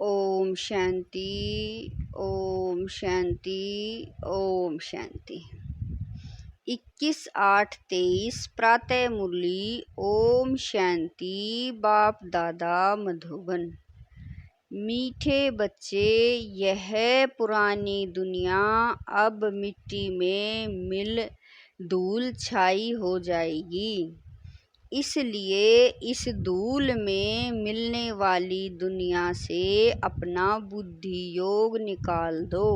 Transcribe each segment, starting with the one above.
ओम शांति। ओम शांति। ओम शांति। 21/8/23 प्रातः मुरली। ओम शांति। बाप दादा मधुबन। मीठे बच्चे, यह पुरानी दुनिया अब मिट्टी में मिल धूल छाई हो जाएगी। इसलिए इस धूल में मिलने वाली दुनिया से अपना बुद्धि योग निकाल दो।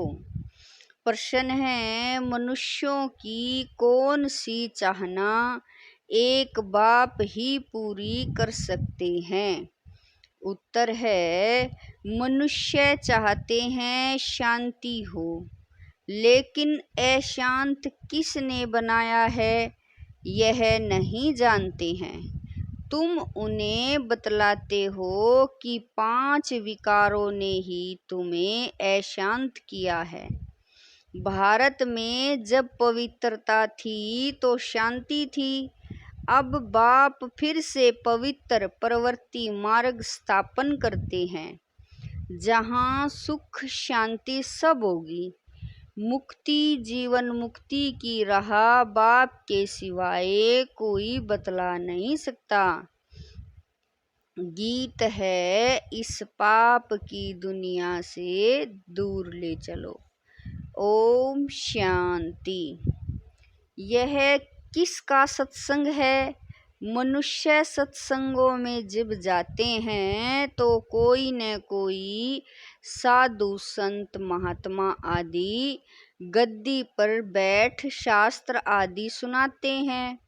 प्रश्न है, मनुष्यों की कौन सी चाहना एक बाप ही पूरी कर सकते हैं? उत्तर है, मनुष्य चाहते हैं शांति हो, लेकिन अशांत किसने बनाया है यह नहीं जानते हैं। तुम उन्हें बतलाते हो कि 5 विकारों ने ही तुम्हें अशांत किया है। भारत में जब पवित्रता थी तो शांति थी। अब बाप फिर से पवित्र प्रवृत्ति मार्ग स्थापन करते हैं, जहाँ सुख शांति सब होगी। मुक्ति, जीवन मुक्ति की राह बाप के सिवाय कोई बतला नहीं सकता। गीत है, इस पाप की दुनिया से दूर ले चलो। ओम शांति। यह किसका सत्संग है? मनुष्य सत्संगों में जब जाते हैं तो कोई न कोई साधु संत महात्मा आदि गद्दी पर बैठ शास्त्र आदि सुनाते हैं,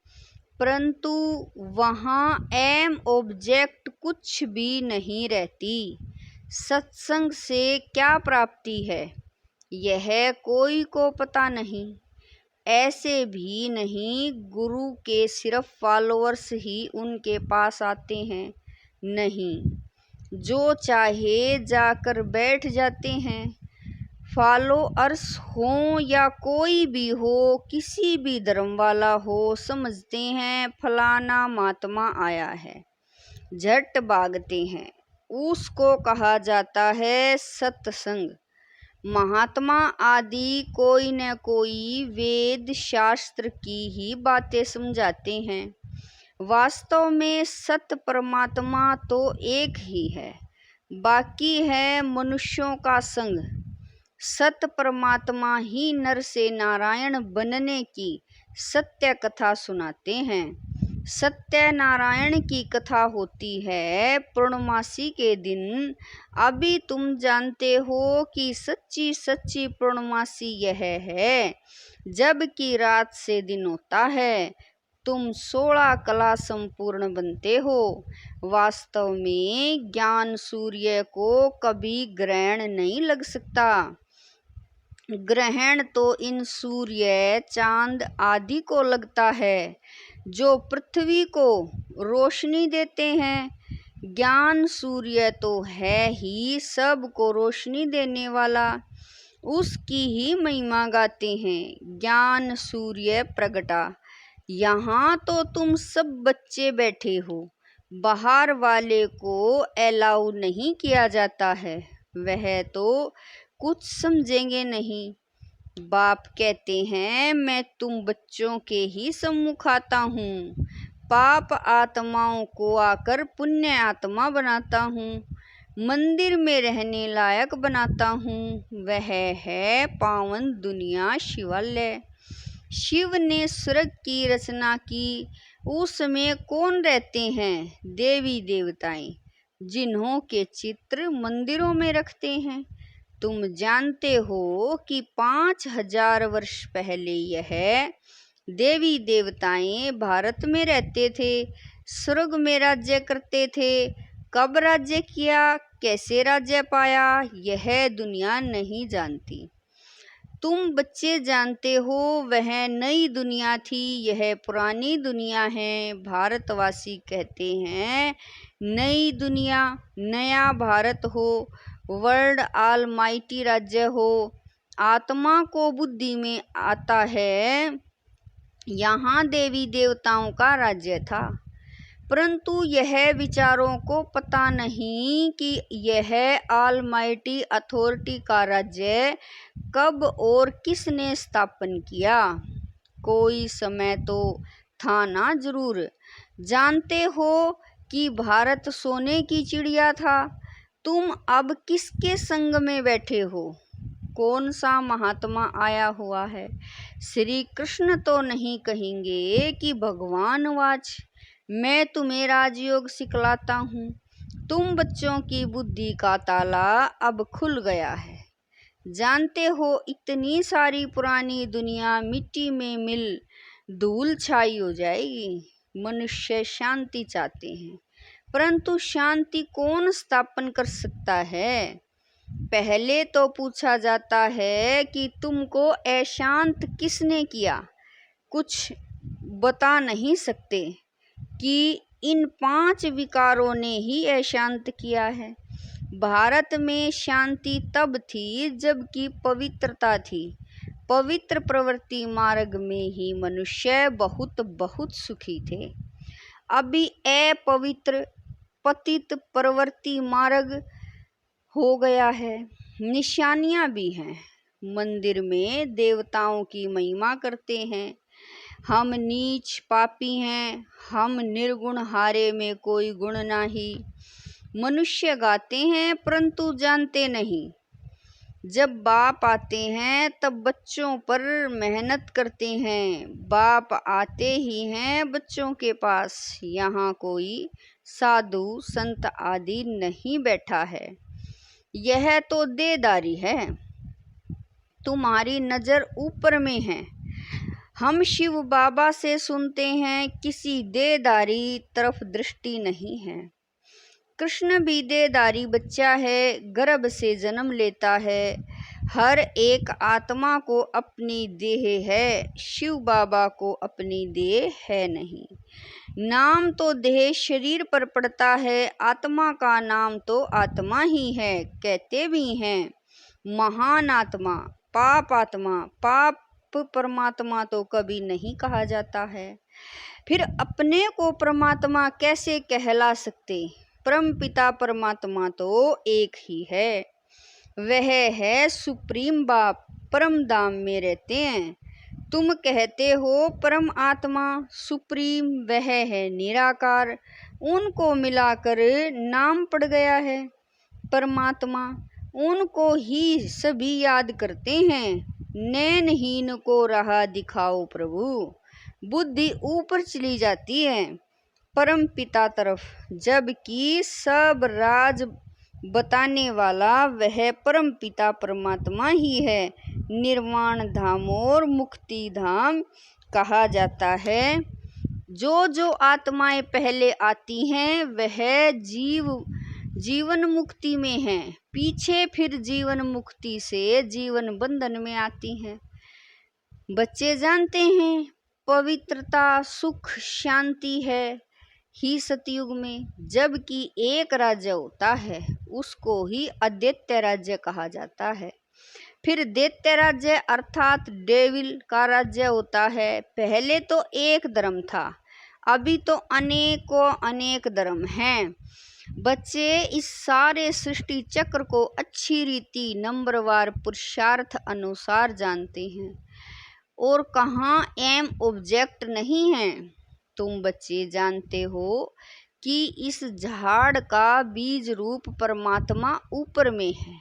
परंतु वहाँ एम ऑब्जेक्ट कुछ भी नहीं रहती। सत्संग से क्या प्राप्ति है यह कोई को पता नहीं। ऐसे भी नहीं गुरु के सिर्फ फॉलोअर्स ही उनके पास आते हैं, नहीं, जो चाहे जाकर बैठ जाते हैं। फॉलोअर्स हो या कोई भी हो, किसी भी धर्म वाला हो, समझते हैं फलाना महात्मा आया है, झट भागते हैं। उसको कहा जाता है सत्संग। महात्मा आदि कोई न कोई वेद शास्त्र की ही बातें समझाते हैं। वास्तव में सत परमात्मा तो एक ही है, बाकी है मनुष्यों का संग। सत परमात्मा ही नर से नारायण बनने की सत्य कथा सुनाते हैं। सत्यनारायण की कथा होती है पूर्णमासी के दिन। अभी तुम जानते हो कि सच्ची सच्ची पूर्णमासी यह है जबकि रात से दिन होता है। तुम 16 कला संपूर्ण बनते हो। वास्तव में ज्ञान सूर्य को कभी ग्रहण नहीं लग सकता। ग्रहण तो इन सूर्य चांद आदि को लगता है जो पृथ्वी को रोशनी देते हैं। ज्ञान सूर्य तो है ही सबको रोशनी देने वाला, उसकी ही महिमा गाते हैं। ज्ञान सूर्य प्रगटा। यहाँ तो तुम सब बच्चे बैठे हो, बाहर वाले को अलाउ नहीं किया जाता है, वह तो कुछ समझेंगे नहीं। बाप कहते हैं, मैं तुम बच्चों के ही सम्मुख आता हूँ। पाप आत्माओं को आकर पुण्य आत्मा बनाता हूँ, मंदिर में रहने लायक बनाता हूँ। वह है पावन दुनिया शिवालय। शिव ने स्वर्ग की रचना की, उसमें कौन रहते हैं? देवी देवताएं, जिन्हों के चित्र मंदिरों में रखते हैं। तुम जानते हो कि 5000 वर्ष पहले यह देवी देवताएं भारत में रहते थे, स्वर्ग में राज्य करते थे। कब राज्य किया, कैसे राज्य पाया, यह दुनिया नहीं जानती। तुम बच्चे जानते हो वह नई दुनिया थी, यह पुरानी दुनिया है। भारतवासी कहते हैं नई दुनिया, नया भारत हो, वर्ल्ड ऑलमाइटी राज्य हो। आत्मा को बुद्धि में आता है यहाँ देवी देवताओं का राज्य था। परंतु यह विचारों को पता नहीं कि यह ऑलमाइटी अथॉरिटी का राज्य कब और किसने स्थापन किया। कोई समय तो था ना जरूर। जानते हो कि भारत सोने की चिड़िया था। तुम अब किसके संग में बैठे हो? कौन सा महात्मा आया हुआ है? श्री कृष्ण तो नहीं कहेंगे कि भगवान वाच मैं तुम्हें राजयोग सिखलाता हूँ। तुम बच्चों की बुद्धि का ताला अब खुल गया है। जानते हो इतनी सारी पुरानी दुनिया मिट्टी में मिल धूल छाई हो जाएगी। मनुष्य शांति चाहते हैं, परंतु शांति कौन स्थापन कर सकता है? पहले तो पूछा जाता है कि तुमको अशांत किसने किया? कुछ बता नहीं सकते कि इन 5 विकारों ने ही अशांत किया है। भारत में शांति तब थी जबकि पवित्रता थी। पवित्र प्रवृत्ति मार्ग में ही मनुष्य बहुत बहुत सुखी थे। अभी अपवित्र पतित प्रवृत्ति मार्ग हो गया है। निशानियां भी हैं। मंदिर में देवताओं की महिमा करते हैं। हम नीच पापी हैं, हम निर्गुण, हारे में कोई गुण नहीं। मनुष्य गाते हैं परंतु जानते नहीं। जब बाप आते हैं तब बच्चों पर मेहनत करते हैं। बाप आते ही हैं बच्चों के पास। यहाँ कोई साधु संत आदि नहीं बैठा है। यह तो देदारी है। तुम्हारी नजर ऊपर में है। हम शिव बाबा से सुनते हैं, किसी देदारी तरफ दृष्टि नहीं है। कृष्ण भी देदारी बच्चा है, गर्भ से जन्म लेता है। हर एक आत्मा को अपनी देह है, शिव बाबा को अपनी देह है नहीं। नाम तो देह शरीर पर पड़ता है, आत्मा का नाम तो आत्मा ही है। कहते भी हैं महान आत्मा, पाप आत्मा। पाप परमात्मा तो कभी नहीं कहा जाता है। फिर अपने को परमात्मा कैसे कहला सकते? परम पिता परमात्मा तो एक ही है। वह है सुप्रीम बाप, परम धाम में रहते हैं। तुम कहते हो परम आत्मा सुप्रीम, वह है निराकार। उनको मिलाकर नाम पड़ गया है परमात्मा। उनको ही सभी याद करते हैं। नैनहीन को राह दिखाओ प्रभु। बुद्धि ऊपर चली जाती है परम पिता तरफ, जबकि सब राज बताने वाला वह परम पिता परमात्मा ही है। निर्वाण धाम और मुक्ति धाम कहा जाता है। जो आत्माएं पहले आती हैं वह जीवन मुक्ति में हैं, पीछे फिर जीवन मुक्ति से जीवन बंधन में आती हैं। बच्चे जानते हैं पवित्रता सुख शांति है ही सतयुग में, जबकि एक राज्य होता है उसको ही अद्वैत राज्य कहा जाता है। फिर दैत्य राज्य अर्थात डेविल का राज्य होता है। पहले तो एक धर्म था, अभी तो अनेकों अनेक धर्म हैं। बच्चे इस सारे सृष्टि चक्र को अच्छी रीति नंबरवार पुरुषार्थ अनुसार जानते हैं और कहाँ एम ऑब्जेक्ट नहीं है। तुम बच्चे जानते हो कि इस झाड़ का बीज रूप परमात्मा ऊपर में है।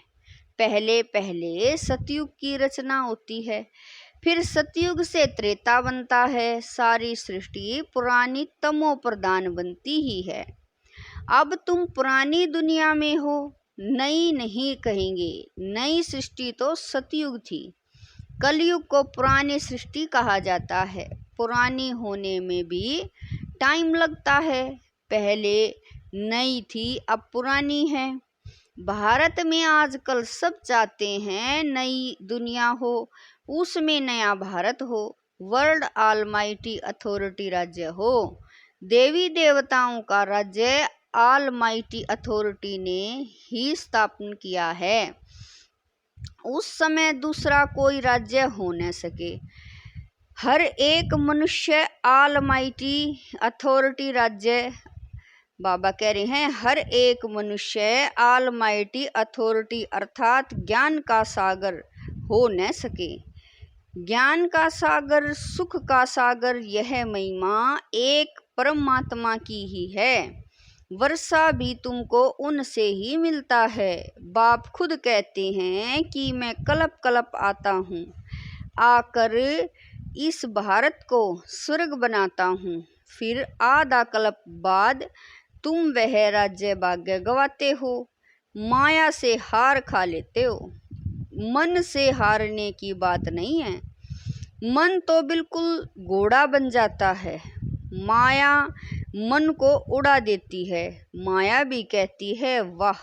पहले पहले सतयुग की रचना होती है, फिर सतयुग से त्रेता बनता है। सारी सृष्टि पुरानी तमो प्रधान बनती ही है। अब तुम पुरानी दुनिया में हो, नई नहीं कहेंगे। नई सृष्टि तो सतयुग थी। कलयुग को पुरानी सृष्टि कहा जाता है। पुरानी होने में भी टाइम लगता है। पहले नई थी, अब पुरानी है। भारत में आजकल सब चाहते हैं नई दुनिया हो, उसमें नया भारत हो, वर्ल्ड ऑलमाइटी अथॉरिटी राज्य हो। देवी देवताओं का राज्य ऑलमाइटी अथॉरिटी ने ही स्थापन किया है। उस समय दूसरा कोई राज्य हो न सके। हर एक मनुष्य ऑलमाइटी अथॉरिटी राज्य बाबा कह रहे हैं हर एक मनुष्य ऑलमाइटी अथॉरिटी अर्थात ज्ञान का सागर हो न सके। ज्ञान का सागर, सुख का सागर, यह महिमा एक परमात्मा की ही है। वर्षा भी तुमको उनसे ही मिलता है। बाप खुद कहते हैं कि मैं कलप कलप आता हूँ, आकर इस भारत को स्वर्ग बनाता हूँ, फिर आधा कल्प बाद तुम वह राज्य भाग्य गवाते हो, माया से हार खा लेते हो। मन से हारने की बात नहीं है, मन तो बिल्कुल घोड़ा बन जाता है, माया मन को उड़ा देती है। माया भी कहती है वाह,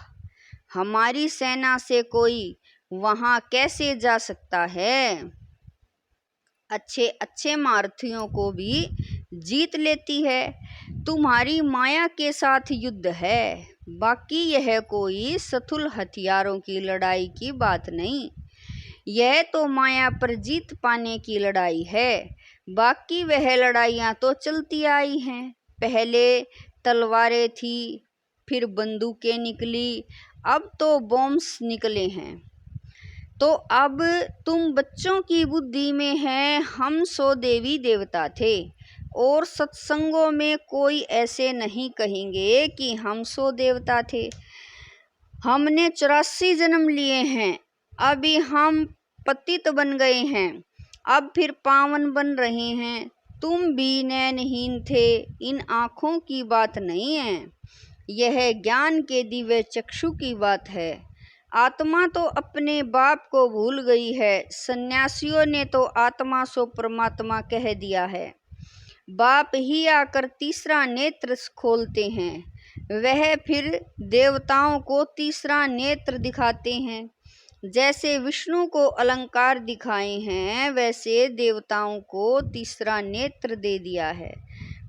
हमारी सेना से कोई वहां कैसे जा सकता है। अच्छे अच्छे मारुतियों को भी जीत लेती है। तुम्हारी माया के साथ युद्ध है, बाकी यह कोई सथुल हथियारों की लड़ाई की बात नहीं। यह तो माया पर जीत पाने की लड़ाई है। बाकी वह लड़ाइयाँ तो चलती आई हैं। पहले तलवारें थी, फिर बंदूकें निकली, अब तो बॉम्ब्स निकले हैं। तो अब तुम बच्चों की बुद्धि में है हम 100 देवी देवता थे, और सत्संगों में कोई ऐसे नहीं कहेंगे कि हम 100 देवता थे। हमने 84 जन्म लिए हैं, अभी हम पतित बन गए हैं, अब फिर पावन बन रहे हैं। तुम भी नैनहीन थे, इन आँखों की बात नहीं है, यह ज्ञान के दिव्य चक्षु की बात है। आत्मा तो अपने बाप को भूल गई है। सन्यासियों ने तो आत्मा सो परमात्मा कह दिया है। बाप ही आकर तीसरा नेत्र खोलते हैं, वह फिर देवताओं को तीसरा नेत्र दिखाते हैं। जैसे विष्णु को अलंकार दिखाए हैं, वैसे देवताओं को तीसरा नेत्र दे दिया है,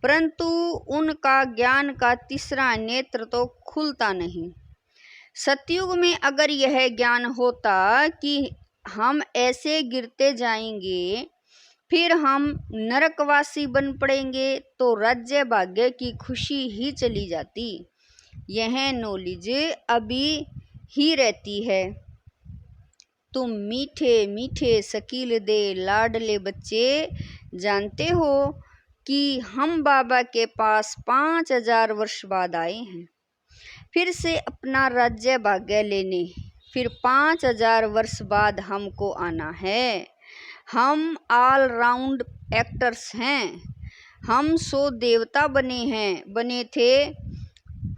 परंतु उनका ज्ञान का तीसरा नेत्र तो खुलता नहीं। सतयुग में अगर यह ज्ञान होता कि हम ऐसे गिरते जाएंगे, फिर हम नरकवासी बन पड़ेंगे, तो राज्य भाग्य की खुशी ही चली जाती। यह नॉलेज अभी ही रहती है। तुम मीठे मीठे शकील दे लाडले बच्चे, जानते हो कि हम बाबा के पास 5000 वर्ष बाद आए हैं, फिर से अपना राज्य भाग्य लेने। फिर 5000 वर्ष बाद हमको आना है। हम ऑल राउंड एक्टर्स हैं। हम 100 देवता बने थे,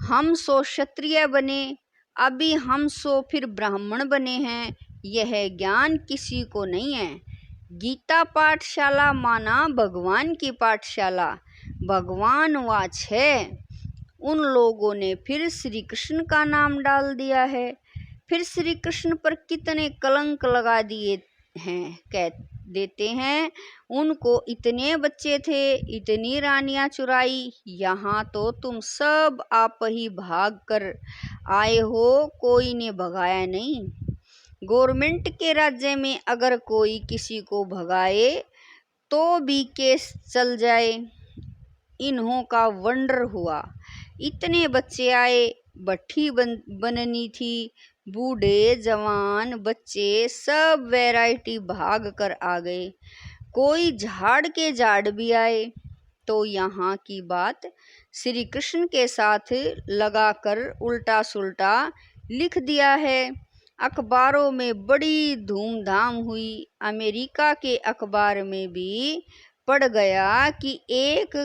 हम 100 क्षत्रिय बने, अभी हम 100 फिर ब्राह्मण बने हैं। यह ज्ञान किसी को नहीं है। गीता पाठशाला माना भगवान की पाठशाला, भगवान वाच है। उन लोगों ने फिर श्री कृष्ण का नाम डाल दिया है। फिर श्री कृष्ण पर कितने कलंक लगा दिए हैं। कह देते हैं उनको इतने बच्चे थे, इतनी रानियां चुराई, यहाँ तो तुम सब आप ही भाग कर आए हो, कोई ने भगाया नहीं। गवर्नमेंट के राज्य में अगर कोई किसी को भगाए तो भी केस चल जाए। इन्हों का वंडर हुआ, इतने बच्चे आए, भट्ठी बननी थी, बूढ़े जवान बच्चे सब वैरायटी भाग कर आ गए। कोई झाड़ के झाड़ भी आए। तो यहाँ की बात श्री कृष्ण के साथ लगाकर उल्टा सुल्टा लिख दिया है। अखबारों में बड़ी धूमधाम हुई। अमेरिका के अखबार में भी पढ़ गया कि एक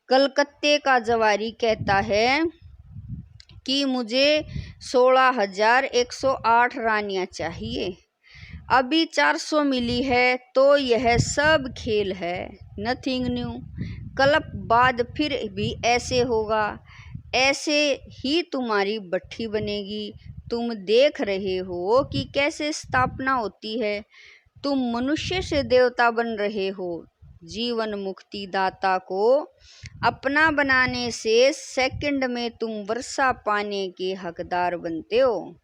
कलकत्ते का जवारी कहता है कि मुझे 16,108 रानियां चाहिए, अभी 400 मिली है, तो यह सब खेल है, नथिंग न्यू। कल्प बाद फिर भी ऐसे होगा, ऐसे ही तुम्हारी भट्ठी बनेगी। तुम देख रहे हो कि कैसे स्थापना होती है। तुम मनुष्य से देवता बन रहे हो। जीवन मुक्ति दाता को अपना बनाने से सेकंड में तुम वर्षा पाने के हकदार बनते हो।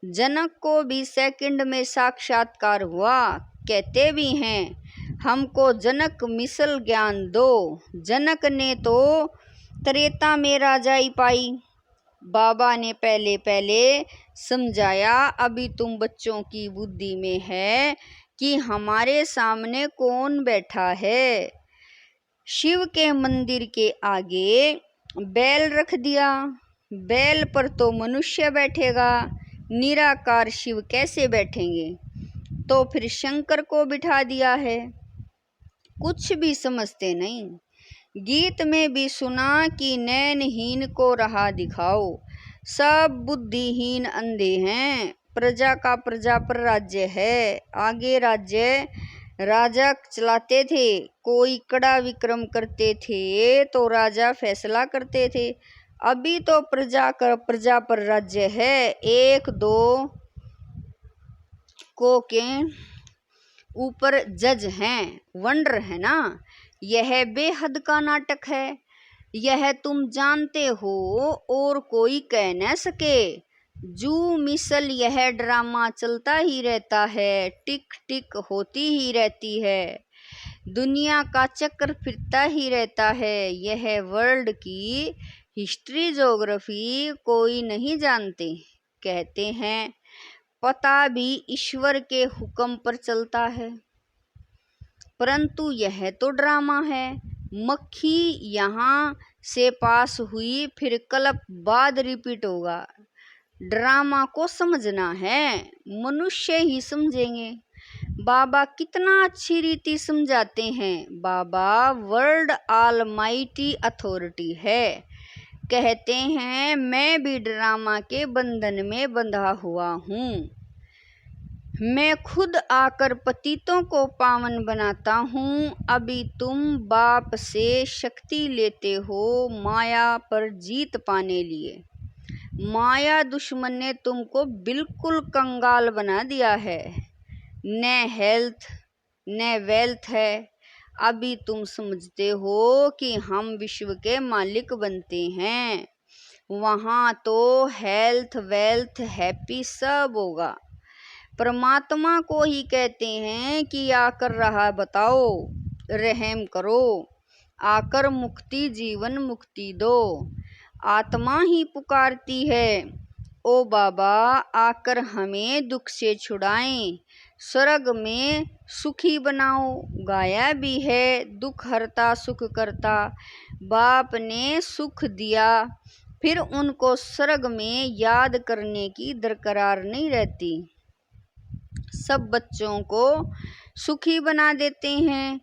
जनक को भी सेकंड में साक्षात्कार हुआ। कहते भी हैं हमको जनक मिसल ज्ञान दो। जनक ने तो त्रेता में राजाई पाई। बाबा ने पहले पहले समझाया, अभी तुम बच्चों की बुद्धि में है कि हमारे सामने कौन बैठा है। शिव के मंदिर के आगे बैल रख दिया। बैल पर तो मनुष्य बैठेगा, निराकार शिव कैसे बैठेंगे। तो फिर शंकर को बिठा दिया है। कुछ भी समझते नहीं। गीत में भी सुना कि नैनहीन को राह दिखाओ। सब बुद्धिहीन अंधे हैं। प्रजा का प्रजा पर राज्य है। आगे राज्य राजा चलाते थे। कोई कड़ा विक्रम करते थे तो राजा फैसला करते थे। अभी तो प्रजा पर राज्य है। एक दो को के ऊपर जज हैं, वंडर है ना। यह बेहद का नाटक है। यह तुम जानते हो और कोई कह न सके। जू मिसल यह ड्रामा चलता ही रहता है, टिक टिक होती ही रहती है। दुनिया का चक्कर फिरता ही रहता है। यह वर्ल्ड की हिस्ट्री ज्योग्राफी कोई नहीं जानते। कहते हैं पता भी ईश्वर के हुक्म पर चलता है, परंतु यह तो ड्रामा है। मक्खी यहाँ से पास हुई, फिर कल्प बाद रिपीट होगा। ड्रामा को समझना है, मनुष्य ही समझेंगे। बाबा कितना अच्छी रीति समझाते हैं। बाबा वर्ल्ड ऑलमाइटी अथॉरिटी है। कहते हैं मैं भी ड्रामा के बंधन में बंधा हुआ हूँ। मैं खुद आकर पतितों को पावन बनाता हूँ। अभी तुम बाप से शक्ति लेते हो माया पर जीत पाने लिए। माया दुश्मन ने तुमको बिल्कुल कंगाल बना दिया है। न हेल्थ न वेल्थ है। अभी तुम समझते हो कि हम विश्व के मालिक बनते हैं। वहाँ तो हेल्थ वेल्थ हैप्पी सब होगा। परमात्मा को ही कहते हैं कि आकर राह बताओ, रहम करो, आकर मुक्ति जीवन मुक्ति दो। आत्मा ही पुकारती है, ओ बाबा आकर हमें दुख से छुड़ाएं, स्वर्ग में सुखी बनाओ। गाया भी है दुख हरता सुख करता। बाप ने सुख दिया, फिर उनको स्वर्ग में याद करने की दरकार नहीं रहती। सब बच्चों को सुखी बना देते हैं।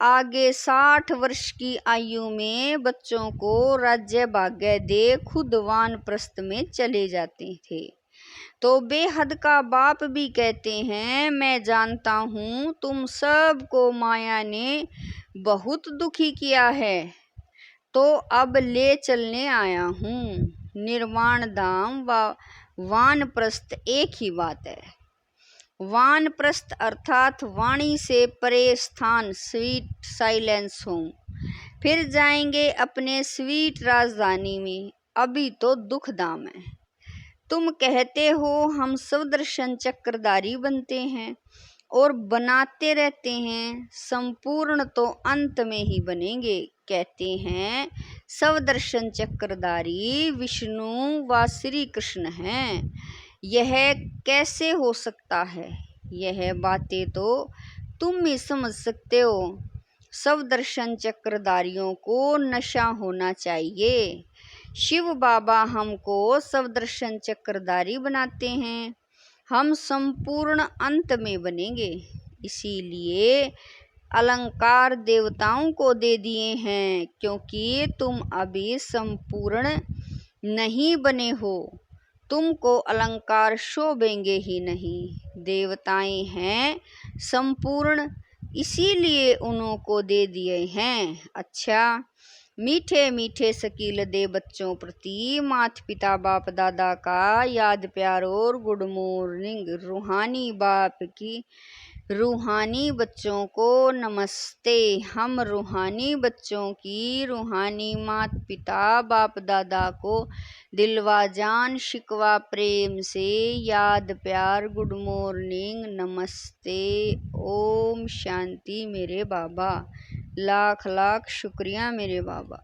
आगे 60 वर्ष की आयु में बच्चों को राज्य भाग्य दे खुद वानप्रस्थ में चले जाते थे। तो बेहद का बाप भी कहते हैं मैं जानता हूँ तुम सबको माया ने बहुत दुखी किया है, तो अब ले चलने आया हूँ। निर्वाण धाम व वानप्रस्थ एक ही बात है। वानप्रस्थ अर्थात वाणी से परे स्थान, स्वीट साइलेंस होम। फिर जाएंगे अपने स्वीट राजधानी में। अभी तो दुख धाम है। तुम कहते हो हम स्वदर्शन चक्रधारी बनते हैं और बनाते रहते हैं। संपूर्ण तो अंत में ही बनेंगे। कहते हैं स्वदर्शन चक्रधारी विष्णु व श्री कृष्ण हैं। यह कैसे हो सकता है। यह बातें तो तुम ही समझ सकते हो। स्वदर्शन चक्रधारियों को नशा होना चाहिए। शिव बाबा हमको स्वदर्शन चक्रधारी बनाते हैं। हम संपूर्ण अंत में बनेंगे। इसीलिए अलंकार देवताओं को दे दिए हैं, क्योंकि तुम अभी संपूर्ण नहीं बने हो। तुमको अलंकार शोभेंगे ही नहीं। देवताएं हैं संपूर्ण, इसीलिए उनको दे दिए हैं। अच्छा, मीठे मीठे शकील दे बच्चों प्रति माता पिता बाप दादा का याद प्यार और गुड मॉर्निंग। रूहानी बाप की रूहानी बच्चों को नमस्ते। हम रूहानी बच्चों की रूहानी माता पिता बाप दादा को दिलवा जान शिकवा प्रेम से याद प्यार गुड मॉर्निंग नमस्ते। ओम शांति मेरे बाबा। लाख लाख शुक्रिया मेरे बाबा।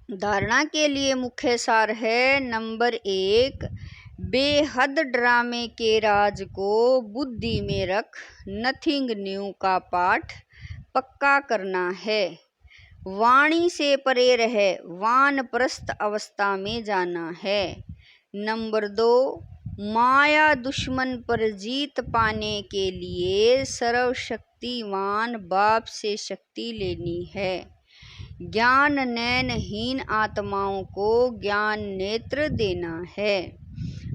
धारणा के लिए मुख्य सार है। नंबर 1, बेहद ड्रामे के राज को बुद्धि में रख नथिंग न्यू का पाठ पक्का करना है। वाणी से परे रह वानप्रस्थ अवस्था में जाना है। नंबर 2, माया दुश्मन पर जीत पाने के लिए सर्वशक्तिमान बाप से शक्ति लेनी है। ज्ञान नैनहीन आत्माओं को ज्ञान नेत्र देना है।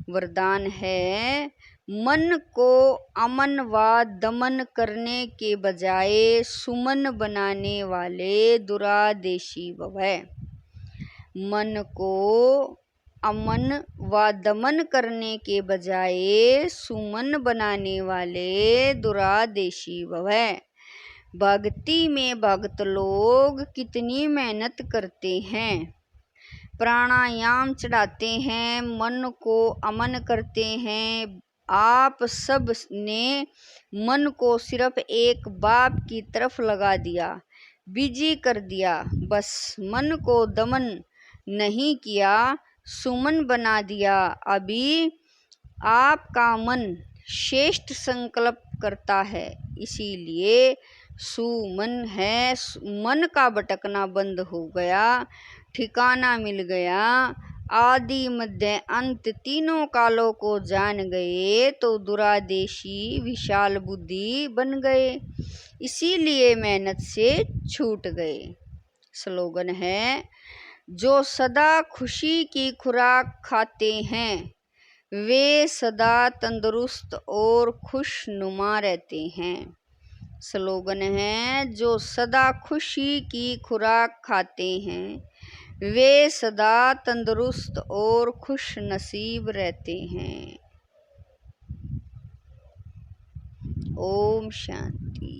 वरदान है, मन को अमन व दमन करने के बजाय सुमन बनाने वाले दुरादेशी भव। मन को अमन व दमन करने के बजाय सुमन बनाने वाले दुरादेशी भव। भक्ति में भक्त लोग कितनी मेहनत करते हैं, प्राणायाम चढ़ाते हैं, मन को अमन करते हैं। आप सब ने मन को सिर्फ एक बाप की तरफ लगा दिया, बिजी कर दिया। बस मन को दमन नहीं किया, सुमन बना दिया। अभी आपका मन श्रेष्ठ संकल्प करता है, इसीलिए सुमन है। मन का भटकना बंद हो गया, ठिकाना मिल गया। आदि मध्य अंत तीनों कालों को जान गए तो दुरादेशी विशाल बुद्धि बन गए, इसीलिए मेहनत से छूट गए। स्लोगन है, जो सदा खुशी की खुराक खाते हैं वे सदा तंदुरुस्त और खुशनुमा रहते हैं। स्लोगन है, जो सदा खुशी की खुराक खाते हैं वे सदा तंदुरुस्त और खुश नसीब रहते हैं। ओम शांति।